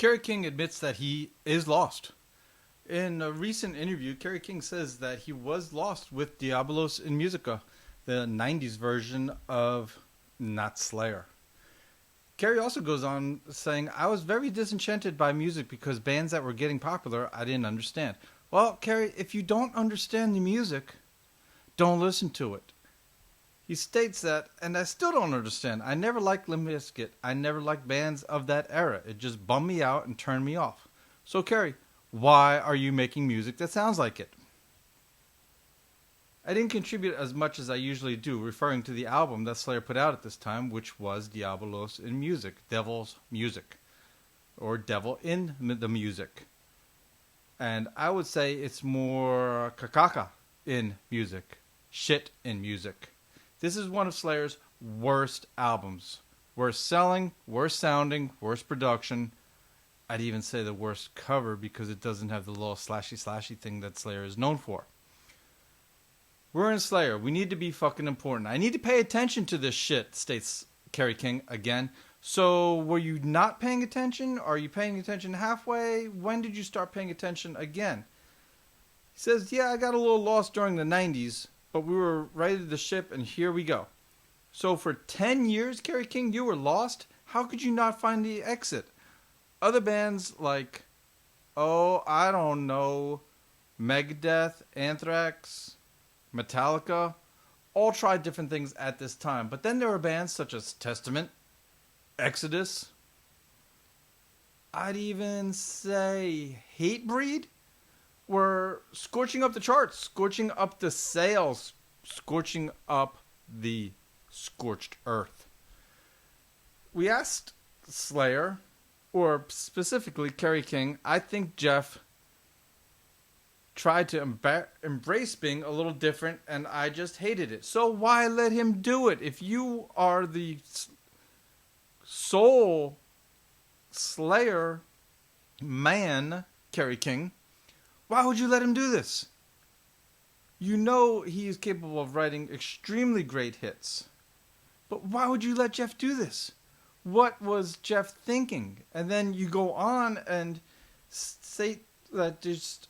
Kerry King admits that he is lost. In a recent interview, Kerry King says that he was lost with Diabolos in Musica, the 90s version of Not Slayer. Kerry also goes on saying, I was very disenchanted by music because bands that were getting popular I didn't understand. Well, Kerry, if you don't understand the music, don't listen to it. He states that, and I still don't understand. I never liked Limp Bizkit. I never liked bands of that era. It just bummed me out and turned me off. So, Kerry, why are you making music that sounds like it? I didn't contribute as much as I usually do, referring to the album that Slayer put out at this time, which was Diabolos in Music, Devil's Music, or Devil in the Music. And I would say it's more cacaca in music, shit in music. This is one of Slayer's worst albums. Worst selling, worst sounding, worst production. I'd even say the worst cover because it doesn't have the little slashy thing that Slayer is known for. We're in Slayer. We need to be fucking important. I need to pay attention to this shit, states Kerry King again. So, were you not paying attention? Are you paying attention halfway? When did you start paying attention again? He says, yeah, I got a little lost during the 90s, but we were righted the ship, and here we go. So, for 10 years, Kerry King, you were lost? How could you not find the exit? Other bands like, I don't know, Megadeth, Anthrax, Metallica, all tried different things at this time. But then there were bands such as Testament, Exodus, I'd even say Hatebreed, were scorching up the charts, scorching up the sales, scorching up the scorched earth. We asked Slayer, or specifically Kerry King, I think Jeff tried to embrace being a little different, and I just hated it. So why let him do it? If you are the sole Slayer man, Kerry King, why would you let him do this? You know he is capable of writing extremely great hits. But why would you let Jeff do this? What was Jeff thinking? And then you go on and say that just...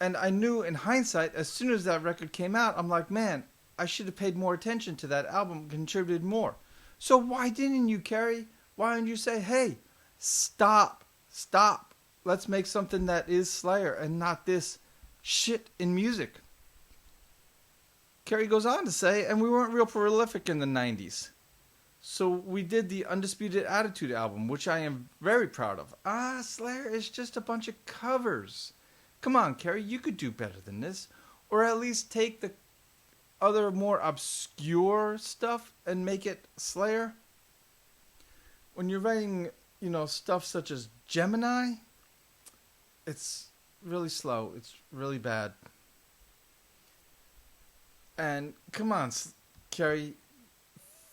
And I knew in hindsight, as soon as that record came out, I'm like, man, I should have paid more attention to that album, contributed more. So why didn't you, Kerry? Why didn't you say, hey, stop. Let's make something that is Slayer and not this shit in music. Kerry goes on to say, and we weren't real prolific in the 90s. So we did the Undisputed Attitude album, which I am very proud of. Slayer is just a bunch of covers. Come on, Kerry, you could do better than this. Or at least take the other more obscure stuff and make it Slayer. When you're writing, stuff such as Gemini, it's really slow. It's really bad. And come on, Kerry,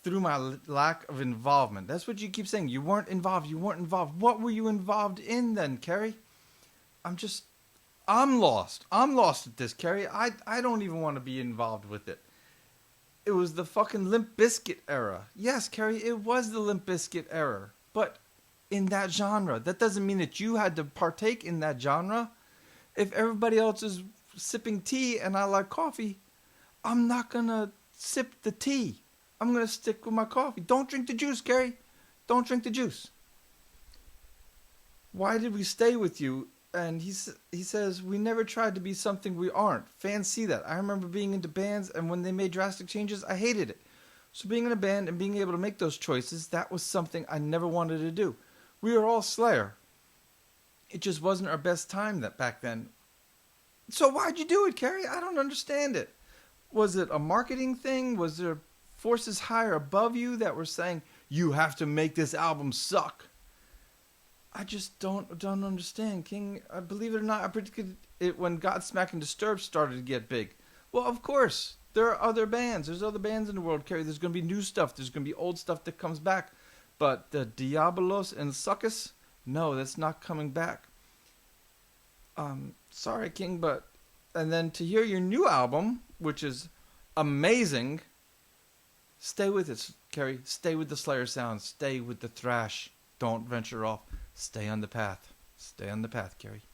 through my lack of involvement. That's what you keep saying. You weren't involved. What were you involved in then, Kerry? I'm lost. I'm lost at this, Kerry. I don't even want to be involved with it. It was the fucking Limp Bizkit era. Yes, Kerry, it was the Limp Bizkit era. But in that genre. That doesn't mean that you had to partake in that genre. If everybody else is sipping tea and I like coffee, I'm not going to sip the tea. I'm going to stick with my coffee. Don't drink the juice, Kerry. Don't drink the juice. Why did we stay with you? And he says, we never tried to be something we aren't. Fans see that. I remember being into bands, and when they made drastic changes, I hated it. So being in a band and being able to make those choices, that was something I never wanted to do. We were all Slayer. It just wasn't our best time back then. So why'd you do it, Kerry? I don't understand it. Was it a marketing thing? Was there forces higher above you that were saying, you have to make this album suck? I just don't understand, King. Believe it or not, I predicted it when Godsmack and Disturbed started to get big. Well, of course, there are other bands. There's other bands in the world, Kerry. There's going to be new stuff. There's going to be old stuff that comes back. But the Diabolos and Succus, no, that's not coming back. Sorry, King, but... And then to hear your new album, which is amazing, stay with it, Kerry. Stay with the Slayer sound. Stay with the thrash. Don't venture off. Stay on the path. Stay on the path, Kerry.